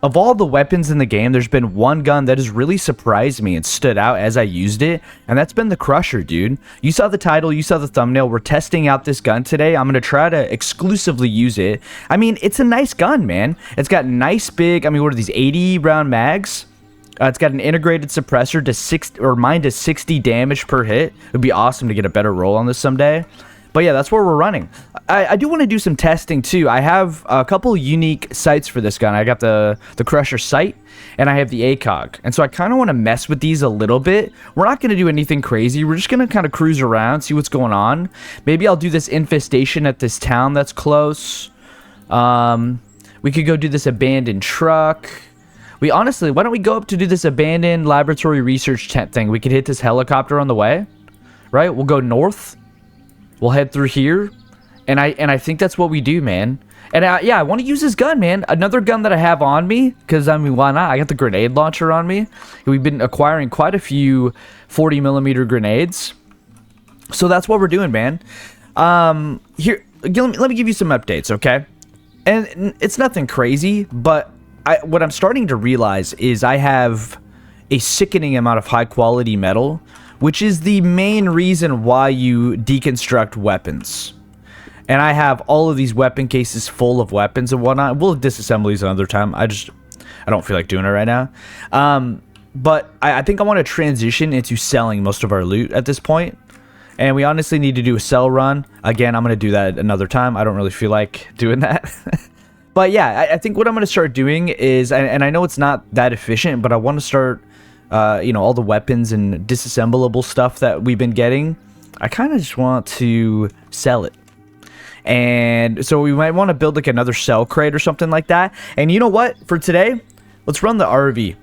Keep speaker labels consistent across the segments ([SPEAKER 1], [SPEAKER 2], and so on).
[SPEAKER 1] Of all the weapons in the game, there's been one gun that has really surprised me and stood out as I used it, and that's been the Crusher, dude. You saw the title, you saw the thumbnail. We're testing out this gun today. I'm going to try to exclusively use it. I mean, it's a nice gun, man. It's got nice big, I mean, what are these, 80 round mags? It's got an integrated suppressor to 60, or mine to 60 damage per hit. It would be awesome to get a better roll on this someday. But yeah, that's where we're running. I do want to do some testing too. I have a couple unique sights for this gun. I got the Crusher sight, and I have the ACOG. And so I kind of want to mess with these a little bit. We're not going to do anything crazy. We're just going to kind of cruise around, see what's going on. Maybe I'll do this infestation at this town that's close. We could go do this abandoned truck. We honestly, why don't we go up to do this abandoned laboratory research tent thing? We could hit this helicopter on the way, right? We'll go north. We'll head through here, and I think that's what we do, man. And yeah, I want to use this gun, man. Another gun that I have on me, because I mean, why not? I got the grenade launcher on me. We've been acquiring quite a few 40mm grenades, so that's what we're doing, man. Here, let me give you some updates, okay? And it's nothing crazy, but what I'm starting to realize is I have a sickening amount of high quality metal, which is the main reason why you deconstruct weapons. And I have all of these weapon cases full of weapons and whatnot. We'll disassemble these another time. I don't feel like doing it right now. But I think I want to transition into selling most of our loot at this point. And we honestly need to do a sell run. Again, I'm going to do that another time. I don't really feel like doing that. But yeah, I think what I'm going to start doing is, and I know it's not that efficient, but I want to start, you know, all the weapons and disassemblable stuff that we've been getting. I kind of just want to sell it. And so we might want to build like another sell crate or something like that. And you know what? For today, let's run the RV.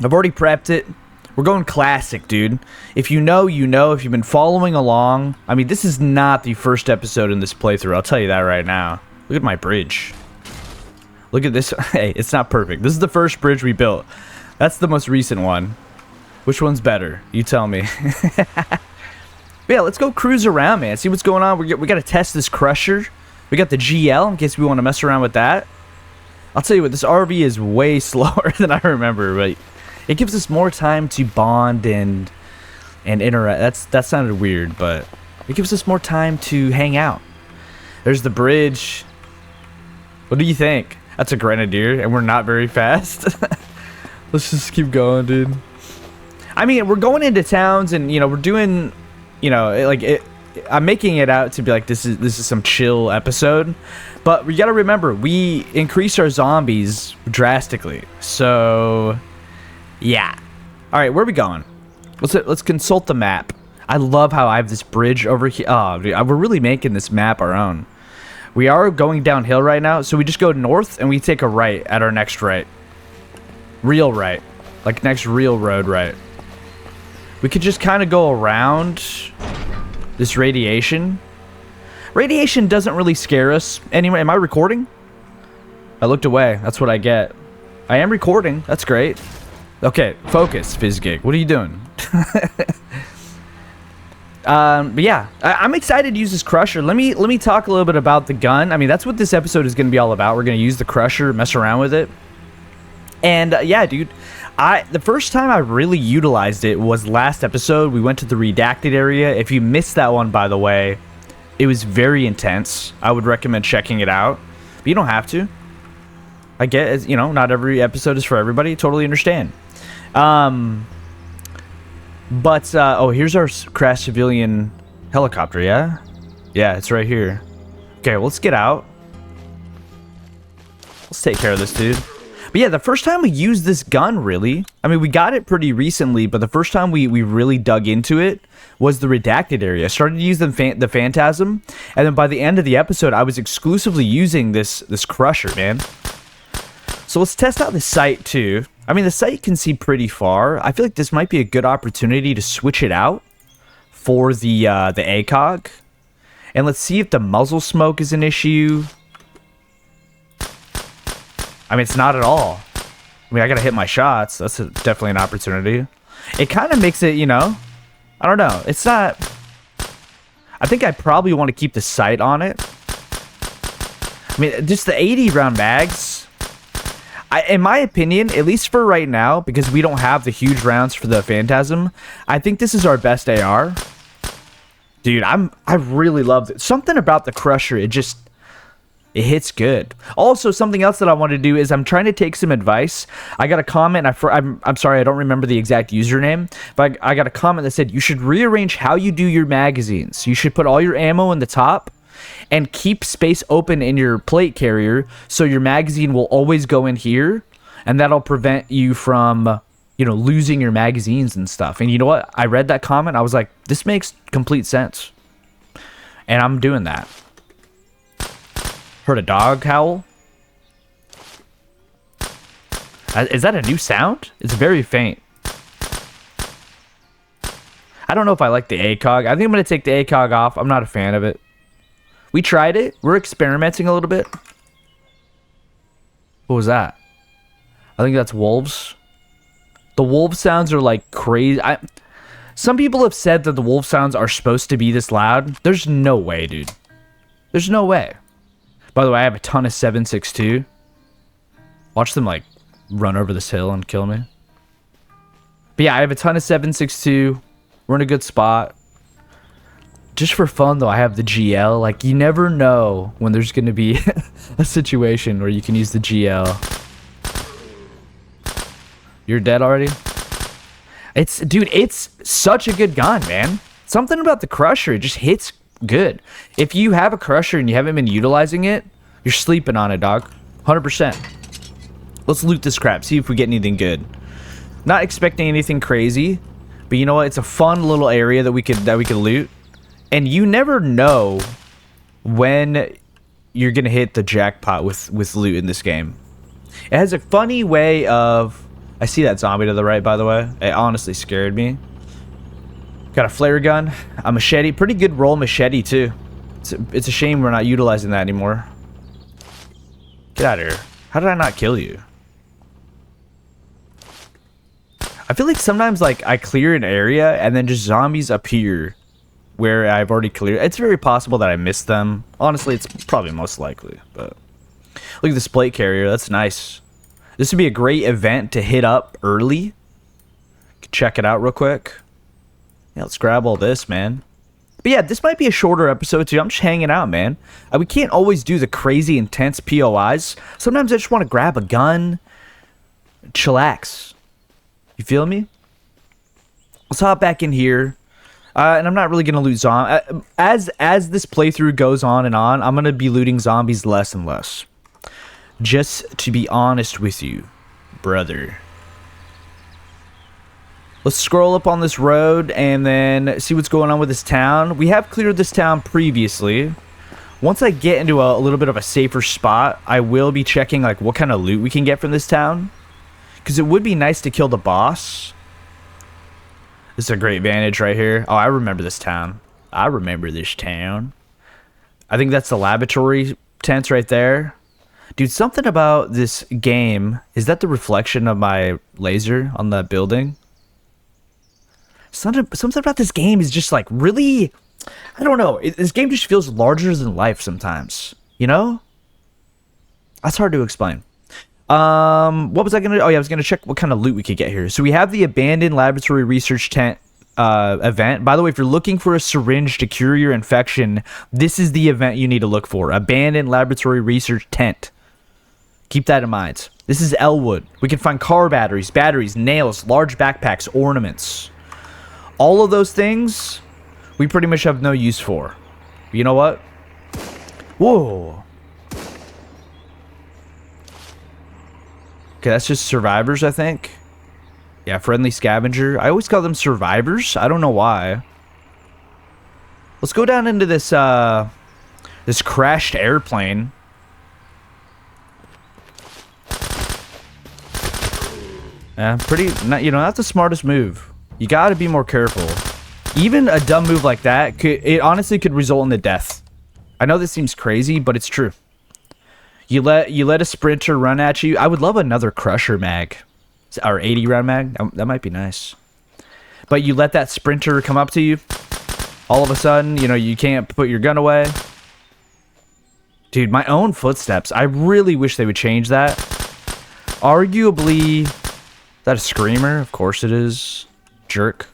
[SPEAKER 1] I've already prepped it. We're going classic, dude. If you know, you know. If you've been following along. I mean, this is not the first episode in this playthrough. I'll tell you that right now. Look at my bridge. Look at this. Hey, it's not perfect. This is the first bridge we built. That's the most recent one. Which one's better? You tell me. Yeah, let's go cruise around, man. See what's going on. We got to test this Crusher. We got the GL in case we want to mess around with that. I'll tell you what, this RV is way slower than I remember, but it gives us more time to bond and interact. That sounded weird, but it gives us more time to hang out. There's the bridge. What do you think? That's a Grenadier, and we're not very fast. Let's just keep going, dude. I mean, we're going into towns, and you know, we're doing, you know, like it. I'm making it out to be like this is some chill episode, but we got to remember we increased our zombies drastically. So, yeah. All right, where are we going? Let's consult the map. I love how I have this bridge over here. Oh, dude, we're really making this map our own. We are going downhill right now, so we just go north and we take a right at our next right. Real right. Like next real road right. We could just kind of go around this radiation. Radiation doesn't really scare us. Anyway, am I recording? I looked away. That's what I get. I am recording. That's great. Okay, focus, Fizgig. What are you doing? But yeah, I'm excited to use this Crusher. Let me talk a little bit about the gun. I mean, that's what this episode is going to be all about. We're going to use the Crusher, mess around with it. And yeah, dude, the first time I really utilized it was last episode. We went to the redacted area. If you missed that one, by the way, it was very intense. I would recommend checking it out. But you don't have to. I get, you know, not every episode is for everybody. Totally understand. But, oh, here's our crash civilian helicopter, yeah? Yeah, it's right here. Okay, well, let's get out. Let's take care of this dude. But yeah, the first time we used this gun, really, I mean, we got it pretty recently, but the first time we really dug into it was the redacted area. I started to use the Phantasm, and then by the end of the episode, I was exclusively using this Crusher, man. So let's test out the sight, too. I mean, the sight can see pretty far. I feel like this might be a good opportunity to switch it out for the ACOG. And let's see if the muzzle smoke is an issue. I mean, it's not at all. I mean, I gotta hit my shots. That's definitely an opportunity. It kind of makes it, you know, I don't know. It's not... I think I probably want to keep the sight on it. I mean, just the 80 round mags... In my opinion, at least for right now, because we don't have the huge rounds for the Phantasm, I think this is our best AR. Dude, I really love it. Something about the Crusher, it hits good. Also, something else that I want to do is I'm trying to take some advice. I got a comment. I'm sorry, I don't remember the exact username, but I got a comment that said you should rearrange how you do your magazines. You should put all your ammo in the top and keep space open in your plate carrier so your magazine will always go in here, and that'll prevent you from, you know, losing your magazines and stuff. And you know what? I read that comment. I was like, this makes complete sense. And I'm doing that. Heard a dog howl? Is that a new sound? It's very faint. I don't know if I like the ACOG. I think I'm going to take the ACOG off. I'm not a fan of it. We tried it. We're experimenting a little bit. What was that? I think that's wolves. The wolf sounds are like crazy. Some people have said that the wolf sounds are supposed to be this loud. There's no way, dude. There's no way. By the way, I have a ton of 7.62. Watch them like run over this hill and kill me. But yeah, I have a ton of 7.62. We're in a good spot. Just for fun, though, I have the GL. Like, you never know when there's going to be a situation where you can use the GL. You're dead already? Dude, it's such a good gun, man. Something about the Crusher, it just hits good. If you have a Crusher and you haven't been utilizing it, you're sleeping on it, dog. 100%. Let's loot this crap, see if we get anything good. Not expecting anything crazy, but you know what? It's a fun little area that we could loot. And you never know when you're gonna hit the jackpot with loot in this game. It has a funny way of... I see that zombie to the right, by the way. It honestly scared me. Got a flare gun, a machete. Pretty good roll machete, too. It's a shame we're not utilizing that anymore. Get out of here. How did I not kill you? I feel like sometimes, like, I clear an area and then just zombies appear where I've already cleared. It's very possible that I missed them. Honestly, it's probably most likely, but... Look at this plate carrier. That's nice. This would be a great event to hit up early. Check it out real quick. Yeah, let's grab all this, man. But yeah, this might be a shorter episode too. I'm just hanging out, man. We can't always do the crazy intense POIs. Sometimes I just want to grab a gun, chillax. You feel me? Let's hop back in here. And I'm not really going to loot zombies. As this playthrough goes on and on, I'm going to be looting zombies less and less. Just to be honest with you, brother. Let's scroll up on this road and then see what's going on with this town. We have cleared this town previously. Once I get into a little bit of a safer spot, I will be checking like what kind of loot we can get from this town. Because it would be nice to kill the boss. This is a great vantage right here. Oh, I remember this town. I remember this town. I think that's the laboratory tents right there. Dude, something about this game... Is that the reflection of my laser on that building? Something about this game is just like really... I don't know. This game just feels larger than life sometimes. You know? That's hard to explain. What was I gonna do? Oh yeah, I was gonna check what kind of loot we could get here. So we have the abandoned laboratory research tent event. By the way, if you're looking for a syringe to cure your infection, this is the event you need to look for. Abandoned laboratory research tent. Keep that in mind. This is Ellwood. We can find car batteries, nails, large backpacks, ornaments. All of those things we pretty much have no use for. But you know what? Whoa. Okay, that's just survivors, I think. Yeah, friendly scavenger. I always call them survivors. I don't know why. Let's go down into this this crashed airplane. Yeah, not the smartest move. You gotta be more careful. Even a dumb move like that, it honestly could result in the death. I know this seems crazy, but it's true. You let a sprinter run at you. I would love another Crusher mag. Or 80 round mag. That might be nice. But you let that sprinter come up to you. All of a sudden, you know, you can't put your gun away. Dude, my own footsteps. I really wish they would change that. Arguably... Is that a screamer? Of course it is. Jerk.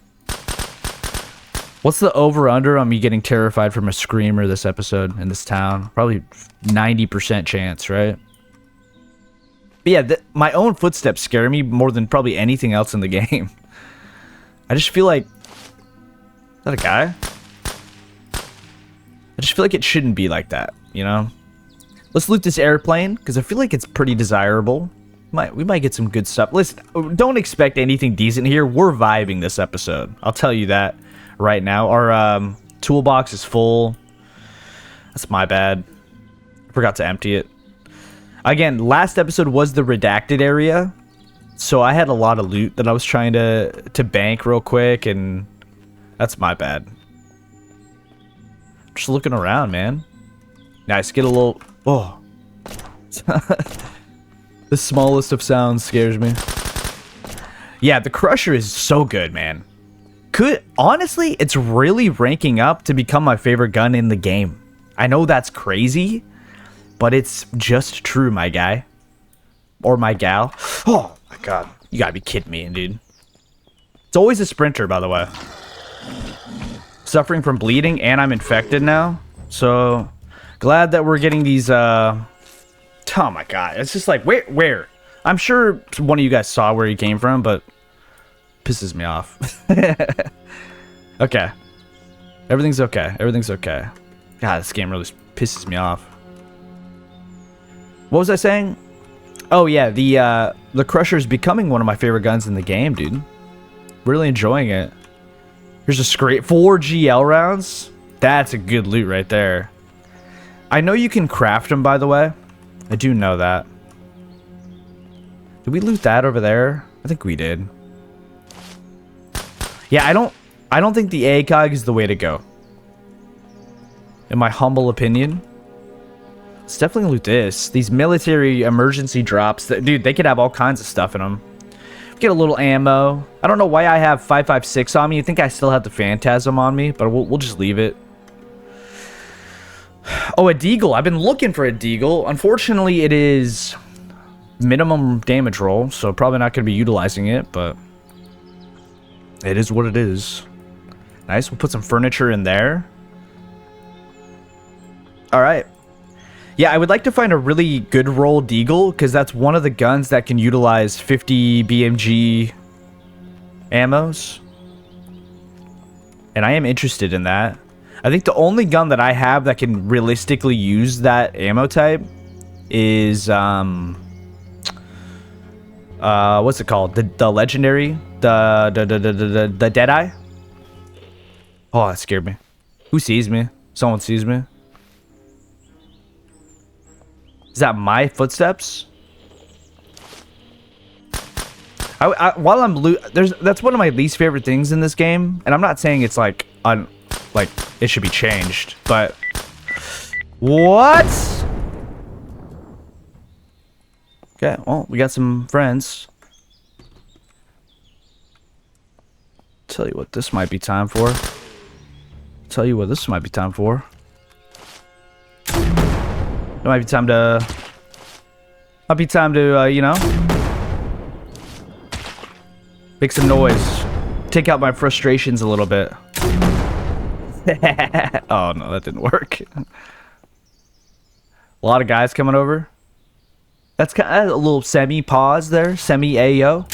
[SPEAKER 1] What's the over-under on me getting terrified from a screamer this episode in this town? Probably 90% chance, right? But yeah, my own footsteps scare me more than probably anything else in the game. I just feel like... Is that a guy? I just feel like it shouldn't be like that, you know? Let's loot this airplane, because I feel like it's pretty desirable. We might get some good stuff. Listen, don't expect anything decent here. We're vibing this episode. I'll tell you that right now. Our toolbox is full. That's my bad. I forgot to empty it. Again, last episode was the redacted area. So I had a lot of loot that I was trying to bank real quick, and that's my bad. Just looking around, man. Nice, get a little... Oh. The smallest of sounds scares me. Yeah, the Crusher is so good, man. Honestly, it's really ranking up to become my favorite gun in the game. I know that's crazy, but it's just true, my guy. Or my gal. Oh, my God. You gotta be kidding me, dude. It's always a sprinter, by the way. Suffering from bleeding, and I'm infected now. So, glad that we're getting these, Oh my God. It's just like, where? I'm sure one of you guys saw where he came from, but... Pisses me off. Okay. Everything's okay. Everything's okay. God, this game really pisses me off. What was I saying? Oh yeah, the Crusher is becoming one of my favorite guns in the game, dude. Really enjoying it. Here's a scrape. 4 GL rounds. That's a good loot right there. I know you can craft them, by the way. I do know that. Did we loot that over there? I think we did. Yeah, I don't think the ACOG is the way to go. In my humble opinion. Let's definitely loot this. These military emergency drops. Dude, they could have all kinds of stuff in them. Get a little ammo. I don't know why I have 5.56 on me. I think I still have the Phantasm on me, but we'll just leave it. Oh, a Deagle. I've been looking for a Deagle. Unfortunately, it is minimum damage roll, so probably not going to be utilizing it, but it is what it is. Nice. We'll put some furniture in there. All right. Yeah, I would like to find a really good roll Deagle, because that's one of the guns that can utilize 50 BMG ammos. And I am interested in that. I think the only gun that I have that can realistically use that ammo type is, what's it called? The legendary? The Deadeye? Oh, that scared me. Who sees me? Someone sees me. Is that my footsteps? While I'm that's one of my least favorite things in this game, and I'm not saying it's like it should be changed, but what? Okay, well, we got some friends. Tell you what this might be time for. Tell you what this might be time for. It might be time to... you know... make some noise. Take out my frustrations a little bit. Oh, no, that didn't work. A lot of guys coming over. That's kind of a little semi-pause there. Semi-AO.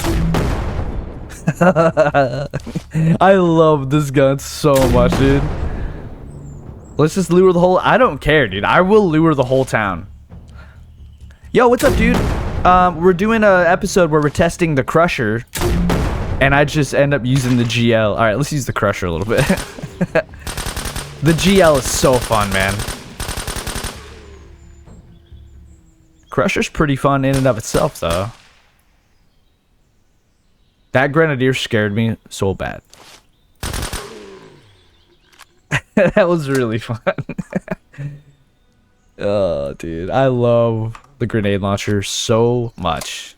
[SPEAKER 1] I love this gun so much, dude. Let's just lure the whole... I don't care, dude. I will lure the whole town. Yo, what's up, dude? We're doing an episode where we're testing the Crusher. And I just end up using the GL. Alright, let's use the Crusher a little bit. The GL is so fun, man. Crusher's pretty fun in and of itself, though. That Grenadier scared me so bad. That was really fun. Oh, dude. I love the grenade launcher so much.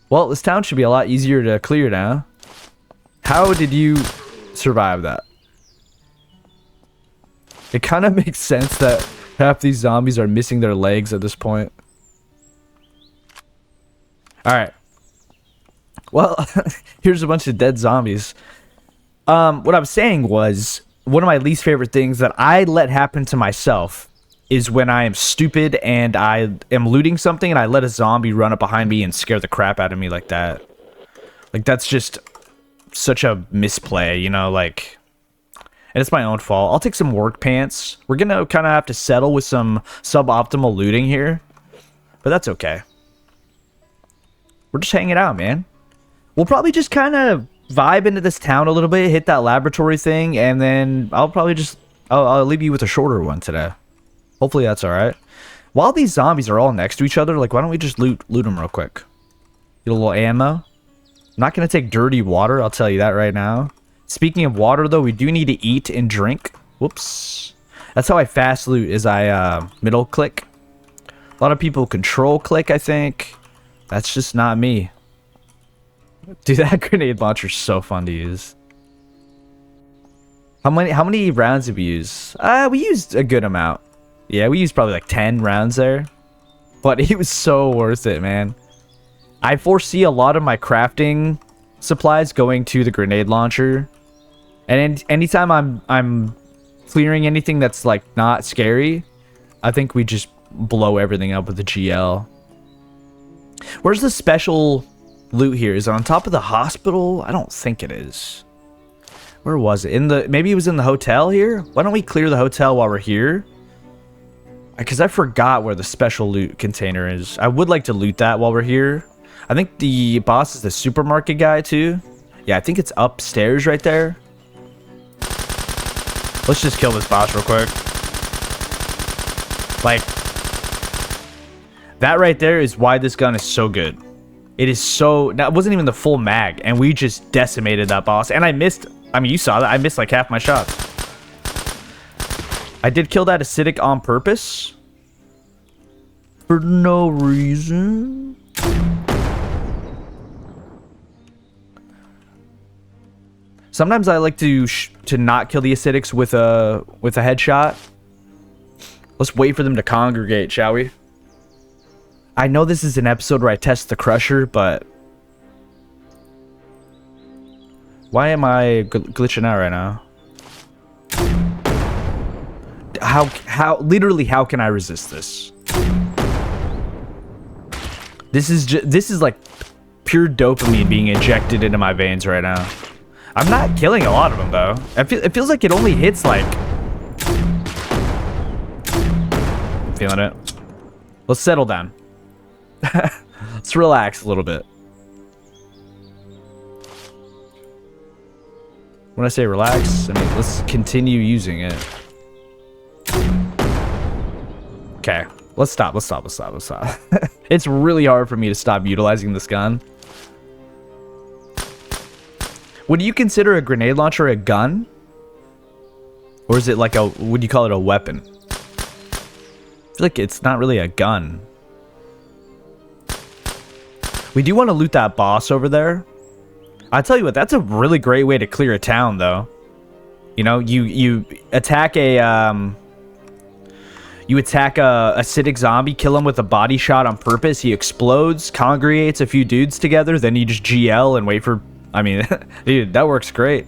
[SPEAKER 1] Well, this town should be a lot easier to clear now. How did you survive that? It kind of makes sense that half these zombies are missing their legs at this point. All right. Well, here's a bunch of dead zombies. What I was saying was, one of my least favorite things that I let happen to myself is when I am stupid and I am looting something and I let a zombie run up behind me and scare the crap out of me like that. Like, that's just such a misplay, you know, like... And it's my own fault. I'll take some work pants. We're gonna kind of have to settle with some suboptimal looting here. But that's okay. We're just hanging out, man. We'll probably just kind of vibe into this town a little bit, hit that laboratory thing, and then I'll probably just... I'll leave you with a shorter one today. Hopefully that's alright. While these zombies are all next to each other, like, why don't we just loot them real quick? Get a little ammo. I'm not going to take dirty water, I'll tell you that right now. Speaking of water, though, we do need to eat and drink. Whoops. That's how I fast loot, is I middle click. A lot of people control click, I think. That's just not me. Dude, that grenade launcher is so fun to use. How many rounds did we use? We used a good amount. Yeah, we used probably like 10 rounds there. But it was so worth it, man. I foresee a lot of my crafting supplies going to the grenade launcher. And anytime I'm clearing anything that's like not scary, I think we just blow everything up with the GL. Where's the special loot here? Is it on top of the hospital? I don't think it is. Where was it? Maybe it was in the hotel here? Why don't we clear the hotel while we're here? Because I forgot where the special loot container is. I would like to loot that while we're here. I think the boss is the supermarket guy too. Yeah, I think it's upstairs right there. Let's just kill this boss real quick. Like, that right there is why this gun is so good. It is so... That wasn't even the full mag, and we just decimated that boss. And I missed... I mean, you saw that. I missed like half my shots. I did kill that acidic on purpose. For no reason. Sometimes I like to not kill the acidics with a headshot. Let's wait for them to congregate, shall we? I know this is an episode where I test the crusher, but why am I glitching out right now? Literally, how can I resist this? This is like pure dopamine being injected into my veins right now. I'm not killing a lot of them though. It feels like it only hits like... I'm feeling it. Let's settle down. Let's relax a little bit. When I say relax, I mean let's continue using it. Okay, let's stop. It's really hard for me to stop utilizing this gun. Would you consider a grenade launcher a gun? Or is it like a... Would you call it a weapon? I feel like it's not really a gun. We do want to loot that boss over there. I tell you what, that's a really great way to clear a town, though. You know, you attack a... You attack a acidic zombie, kill him with a body shot on purpose. He explodes, congregates a few dudes together, then you just GL and wait for... I mean, dude, that works great.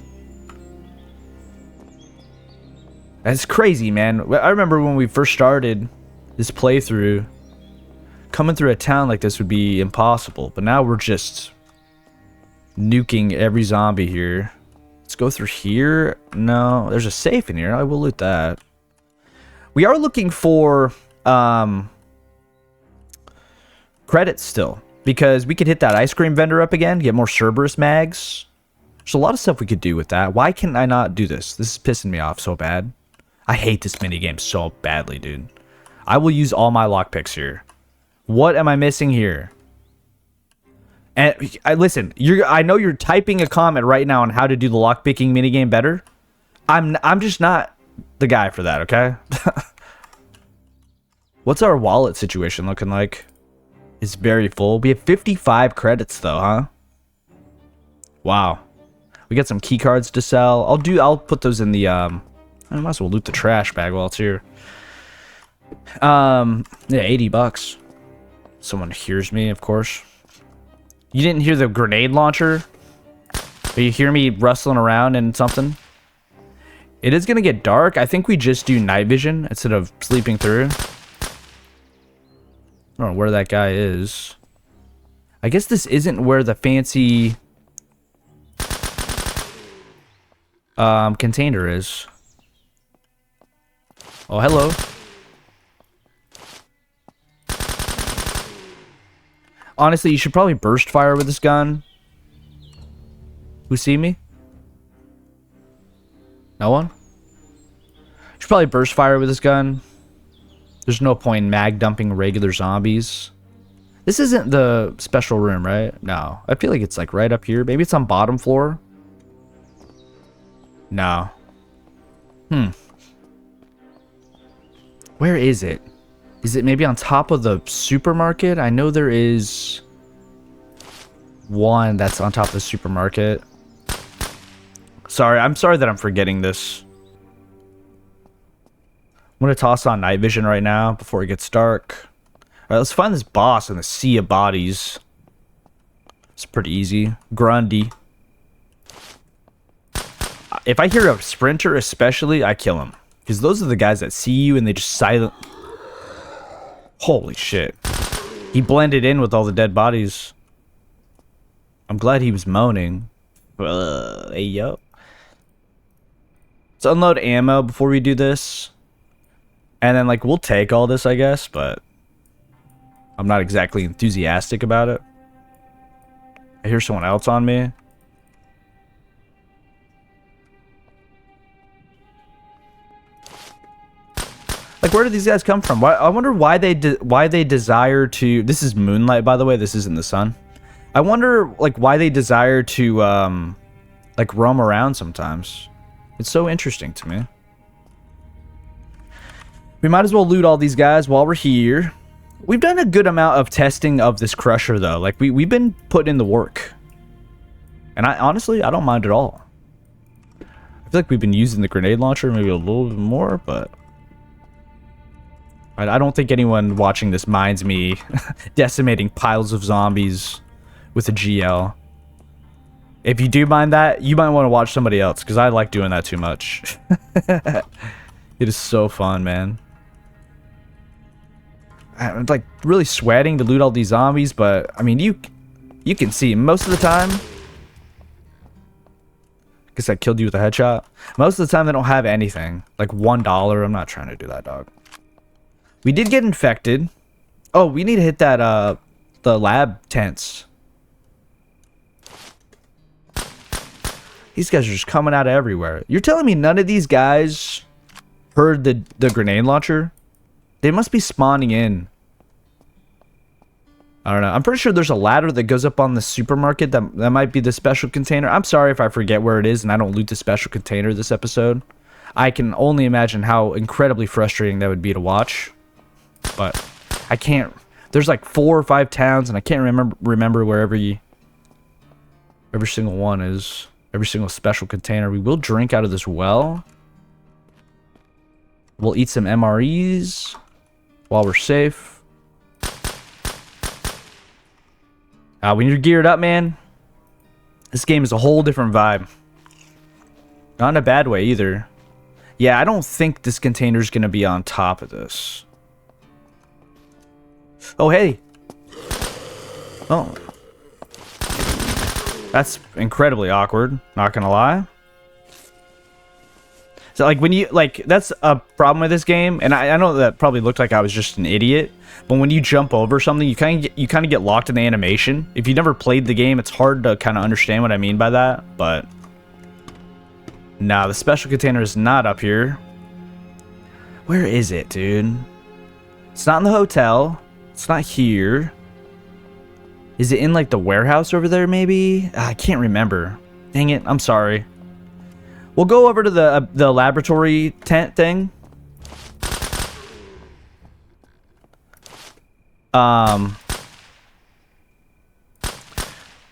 [SPEAKER 1] That's crazy, man. I remember when we first started this playthrough, coming through a town like this would be impossible. But now we're just nuking every zombie here. Let's go through here. No, there's a safe in here. I will loot that. We are looking for credits still, because we could hit that ice cream vendor up again, get more Cerberus mags. There's a lot of stuff we could do with that. Why can I not do this? This is pissing me off so bad. I hate this minigame so badly, dude. I will use all my lockpicks here. What am I missing here? And listen, I know you're typing a comment right now on how to do the lockpicking minigame better. I'm just not the guy for that, okay? What's our wallet situation looking like? It's very full. We have 55 credits though, huh? Wow. We got some key cards to sell. I'll put those in the I might as well loot the trash bag while it's here. Yeah, $80. Someone hears me, of course. You didn't hear the grenade launcher? Or you hear me rustling around and something? It is gonna get dark. I think we just do night vision instead of sleeping through. I don't know where that guy is. I guess this isn't where the fancy container is. Oh, hello. Honestly, you should probably burst fire with this gun. Who see me? No one? You should probably burst fire with this gun. There's no point in mag dumping regular zombies. This isn't the special room, right? No. I feel like it's like right up here. Maybe it's on bottom floor. No. Where is it? Is it maybe on top of the supermarket? I know there is one that's on top of the supermarket. Sorry, I'm sorry that I'm forgetting this. I'm gonna toss on night vision right now before it gets dark. Alright, let's find this boss in the sea of bodies. It's pretty easy. Grundy. If I hear a sprinter especially, I kill him. Because those are the guys that see you and they just silent... Holy shit. He blended in with all the dead bodies. I'm glad he was moaning. Hey, yo. Let's unload ammo before we do this. And then, like, we'll take all this, I guess, but... I'm not exactly enthusiastic about it. I hear someone else on me. Like, where do these guys come from? I wonder why they desire to... This is moonlight, by the way. This isn't the sun. I wonder, like, why they desire to, like, roam around sometimes. It's so interesting to me. We might as well loot all these guys while we're here. We've done a good amount of testing of this crusher, though. Like, we've been putting in the work. And honestly, I don't mind at all. I feel like we've been using the grenade launcher maybe a little bit more, but... I don't think anyone watching this minds me decimating piles of zombies with a GL. If you do mind that, you might want to watch somebody else, because I like doing that too much. It is so fun, man. I'm like really sweating to loot all these zombies, but I mean, you can see most of the time. Guess I killed you with a headshot. Most of the time, they don't have anything. Like $1. I'm not trying to do that, dog. We did get infected. Oh, we need to hit that the lab tents. These guys are just coming out of everywhere. You're telling me none of these guys heard the grenade launcher? They must be spawning in. I don't know. I'm pretty sure there's a ladder that goes up on the supermarket. That might be the special container. I'm sorry if I forget where it is and I don't loot the special container this episode. I can only imagine how incredibly frustrating that would be to watch. But I can't... There's like 4 or 5 towns and I can't remember where every single one is. Every single special container. We will drink out of this well. We'll eat some MREs while we're safe. When you're geared up, man, this game is a whole different vibe. Not in a bad way either. Yeah, I don't think this container is going to be on top of this. Oh, hey. Oh. That's incredibly awkward, not gonna lie. So, like, when you, like, that's a problem with this game, and I know that probably looked like I was just an idiot, but when you jump over something, you kind of get locked in the animation. If you never played the game, it's hard to kind of understand what I mean by that, but... Nah, the special container is not up here. Where is it, dude? It's not in the hotel. It's not here. Is it in, like, the warehouse over there, maybe? I can't remember. Dang it, I'm sorry. We'll go over to the laboratory tent thing.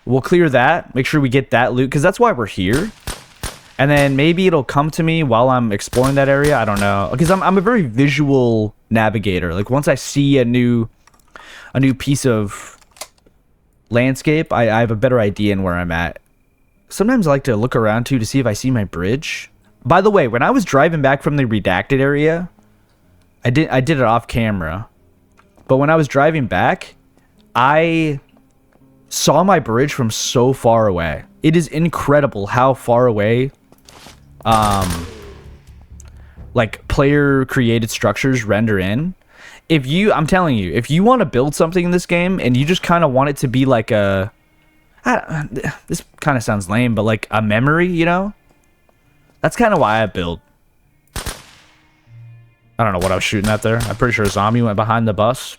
[SPEAKER 1] We'll clear that. Make sure we get that loot, because that's why we're here. And then maybe it'll come to me while I'm exploring that area. I don't know. Because I'm a very visual navigator. Like, once I see a new piece of landscape, I have a better idea in where I'm at. Sometimes I like to look around too to see if I see my bridge. By the way, when I was driving back from the redacted area, I did it off camera. But when I was driving back, I saw my bridge from so far away. It is incredible how far away like player created structures render in. I'm telling you, if you want to build something in this game and you just kind of want it to be like this kind of sounds lame, but like a memory, you know? That's kind of why I build. I don't know what I was shooting at there. I'm pretty sure a zombie went behind the bus.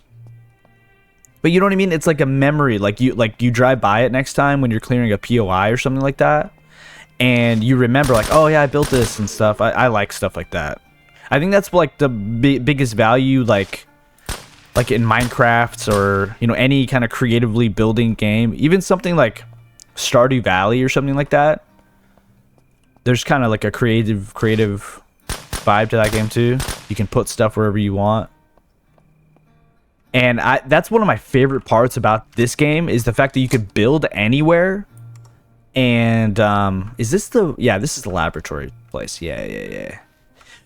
[SPEAKER 1] But you know what I mean? It's like a memory. Like you drive by it next time when you're clearing a POI or something like that. And you remember like, oh yeah, I built this and stuff. I like stuff like that. I think that's like the biggest value, like in Minecraft or, you know, any kind of creatively building game. Even something like Stardew Valley or something like that. There's kind of like a creative vibe to that game too. You can put stuff wherever you want. And that's one of my favorite parts about this game is the fact that you could build anywhere. And is this the... Yeah, this is the laboratory place. Yeah.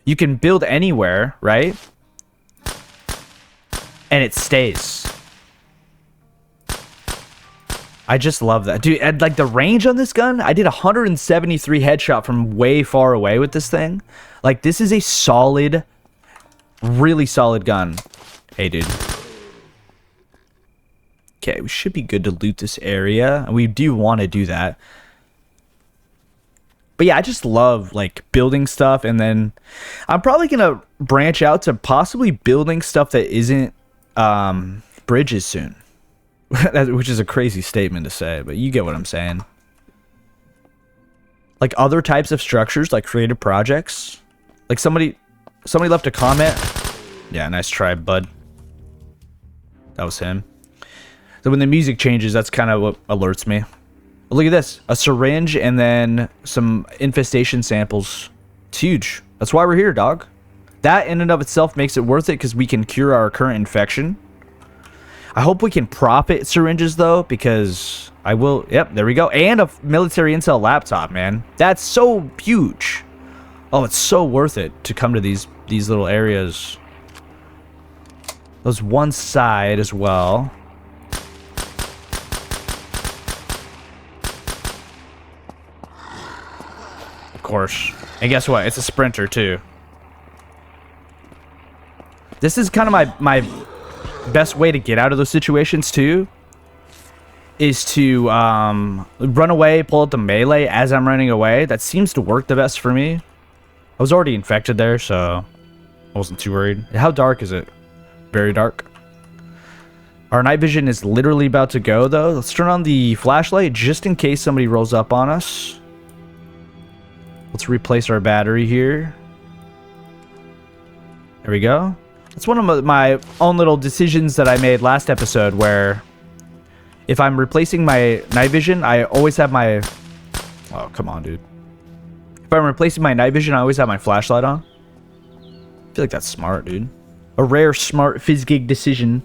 [SPEAKER 1] You can build anywhere, right? And it stays. I just love that. Dude, and like the range on this gun, I did 173 headshot from way far away with this thing. Like, this is a solid, really solid gun. Hey, dude. Okay, we should be good to loot this area. We do want to do that. But yeah, I just love, like, building stuff. And then I'm probably going to branch out to possibly building stuff that isn't bridges soon. Which is a crazy statement to say, but you get what I'm saying. Like other types of structures, like creative projects. Like somebody left a comment. Yeah, nice try, bud. That was him. So when the music changes, that's kind of what alerts me. But look at this. A syringe and then some infestation samples. It's huge. That's why we're here, dog. That in and of itself makes it worth it because we can cure our current infection. I hope we can profit syringes, though, because I will... Yep, there we go. And a military intel laptop, man. That's so huge. Oh, it's so worth it to come to these little areas. There's one side as well. Of course. And guess what? It's a sprinter, too. This is kind of my best way to get out of those situations too is to run away, pull out the melee as I'm running away. That seems to work the best for me. I was already infected there, so I wasn't too worried. How dark is it? Very dark. Our night vision is literally about to go though. Let's turn on the flashlight just in case somebody rolls up on us. Let's replace our battery here. There we go. It's one of my own little decisions that I made last episode where if I'm replacing my night vision, I always have my... Oh, come on, dude. If I'm replacing my night vision, I always have my flashlight on. I feel like that's smart, dude. A rare, smart Fizgig decision.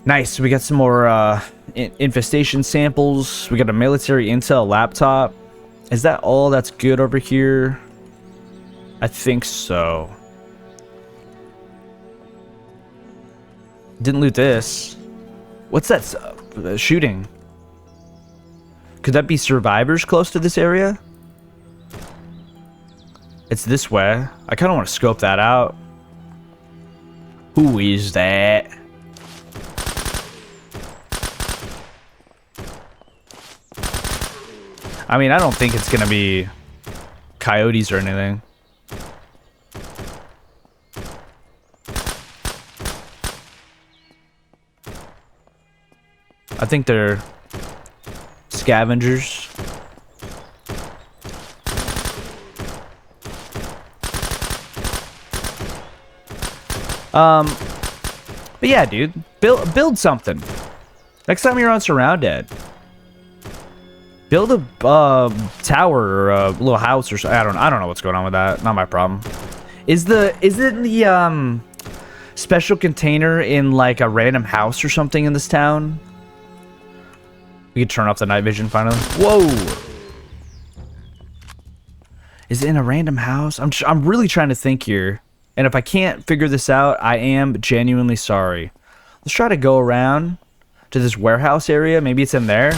[SPEAKER 1] Nice. We got some more infestation samples. We got a military intel laptop. Is that all that's good over here? I think so. Didn't loot this. What's that shooting? Could that be survivors close to this area? It's this way. I kind of want to scope that out. Who is that? I mean, I don't think it's gonna be coyotes or anything. I think they're scavengers. But yeah, dude, build something. Next time you're on SurrounDead, build a tower or a little house or something. I don't know what's going on with that. Not my problem. Is it the special container in like a random house or something in this town? We could turn off the night vision finally. Whoa! Is it in a random house? I'm really trying to think here. And if I can't figure this out, I am genuinely sorry. Let's try to go around to this warehouse area. Maybe it's in there.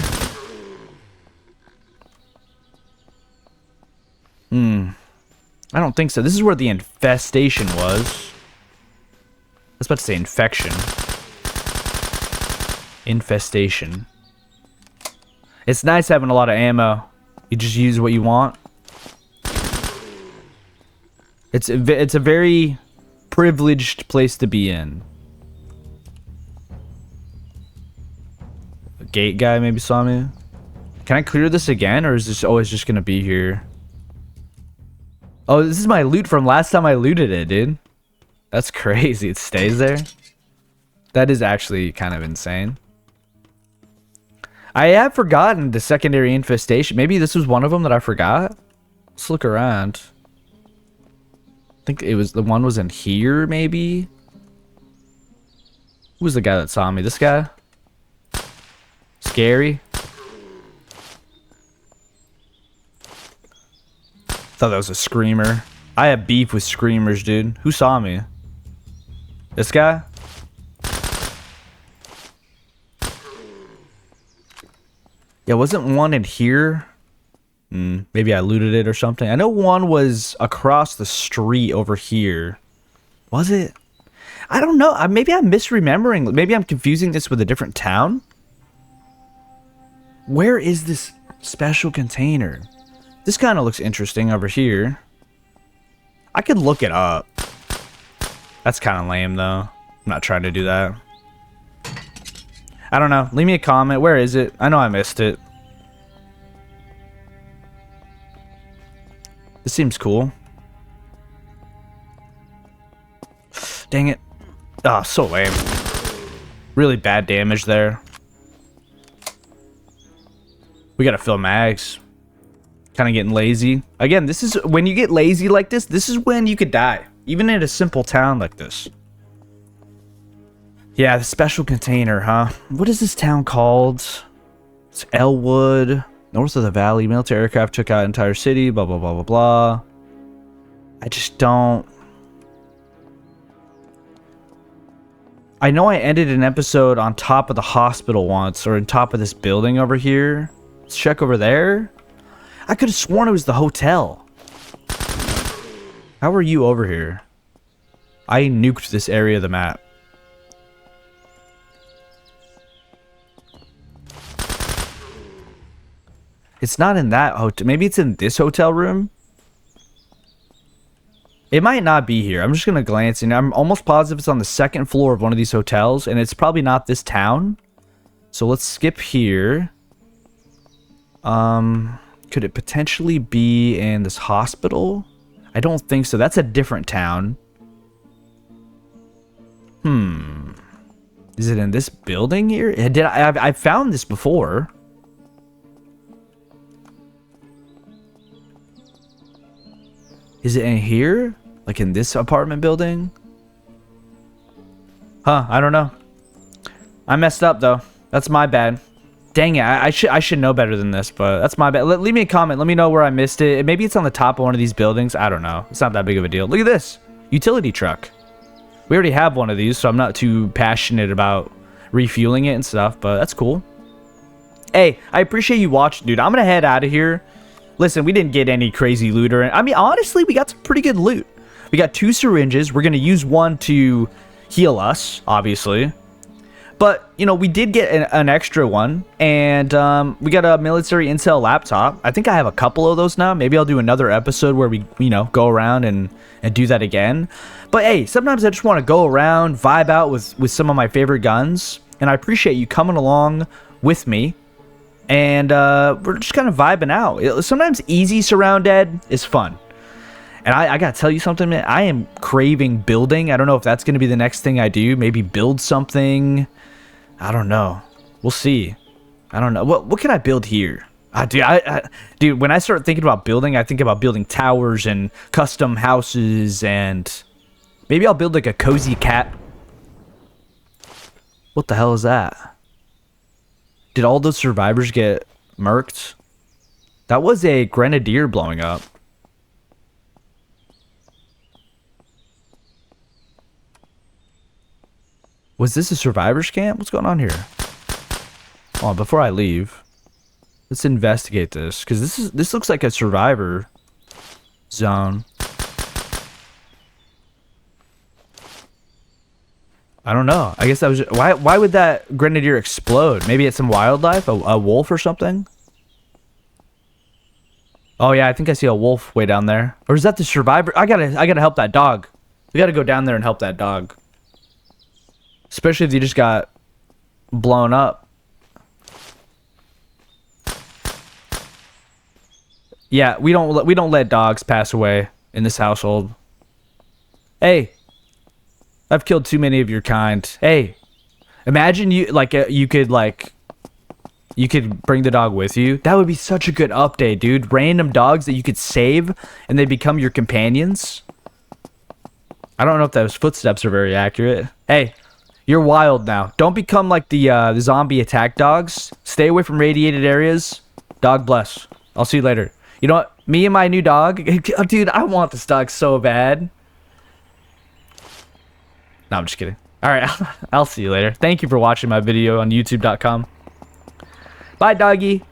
[SPEAKER 1] I don't think so. This is where the infestation was. I was about to say infection. Infestation. It's nice having a lot of ammo. You just use what you want. It's a very privileged place to be in. A gate guy maybe saw me. Can I clear this again, or is this always just gonna be here? Oh, this is my loot from last time I looted it, dude. That's crazy. It stays there. That is actually kind of insane. I have forgotten the secondary infestation. Maybe this was one of them that I forgot. Let's look around. I think it was the one was in here, maybe. Who was the guy that saw me? This guy? Scary. Thought that was a screamer. I have beef with screamers, dude. Who saw me? This guy? Yeah, wasn't one in here? Maybe I looted it or something. I know one was across the street over here. Was it? I don't know. Maybe I'm misremembering. Maybe I'm confusing this with a different town. Where is this special container? This kind of looks interesting over here. I could look it up. That's kind of lame, though. I'm not trying to do that. I don't know. Leave me a comment. Where is it? I know I missed it. This seems cool. Dang it. Oh, so lame. Really bad damage there. We gotta fill mags. Kind of getting lazy. Again, this is when you get lazy like this is when you could die. Even in a simple town like this. Yeah, the special container, huh? What is this town called? It's Ellwood. North of the valley. Military aircraft took out entire city. Blah, blah, blah, blah, blah. I just don't... I know I ended an episode on top of the hospital once. Or on top of this building over here. Let's check over there. I could have sworn it was the hotel. How are you over here? I nuked this area of the map. It's not in that hotel. Maybe it's in this hotel room. It might not be here. I'm just going to glance in. I'm almost positive it's on the second floor of one of these hotels. And it's probably not this town. So let's skip here. Could it potentially be in this hospital? I don't think so. That's a different town. Is it in this building here? I found this before. Is it in here? Like in this apartment building? Huh, I don't know. I messed up though. That's my bad. Dang it, I should know better than this, but that's my bad. Leave me a comment. Let me know where I missed it. Maybe it's on the top of one of these buildings. I don't know. It's not that big of a deal. Look at this. Utility truck. We already have one of these, so I'm not too passionate about refueling it and stuff, but that's cool. Hey, I appreciate you watching, dude. I'm going to head out of here. Listen, we didn't get any crazy loot or... I mean, honestly, we got some pretty good loot. We got 2 syringes. We're going to use one to heal us, obviously. But, you know, we did get an extra one. And we got a military intel laptop. I think I have a couple of those now. Maybe I'll do another episode where we, you know, go around and do that again. But, hey, sometimes I just want to go around, vibe out with some of my favorite guns. And I appreciate you coming along with me. And we're just kind of vibing out. Sometimes easy SurrounDead is fun. And I gotta tell you something, man. I am craving building. I don't know if that's going to be the next thing I do. Maybe build something. I don't know. We'll see. I don't know. What can I build here? Dude, when I start thinking about building, I think about building towers and custom houses. And maybe I'll build like a cozy cat. What the hell is that? Did all those survivors get murked? That was a grenadier blowing up. Was this a survivor's camp? What's going on here? Oh, before I leave, let's investigate this, because this looks like a survivor zone. I don't know. I guess that was why would that grenadier explode? Maybe it's some wildlife, a wolf or something. Oh yeah, I think I see a wolf way down there. Or is that the survivor? I gotta help that dog. We gotta go down there and help that dog. Especially if you just got blown up. Yeah, we don't let dogs pass away in this household. Hey, I've killed too many of your kind. Hey, imagine you could bring the dog with you. That would be such a good update, dude. Random dogs that you could save and they become your companions. I don't know if those footsteps are very accurate. Hey, you're wild now. Don't become like the zombie attack dogs. Stay away from radiated areas. Dog bless. I'll see you later. You know what? Me and my new dog. Dude, I want this dog so bad. No, I'm just kidding. All right, I'll see you later. Thank you for watching my video on youtube.com. Bye, doggy.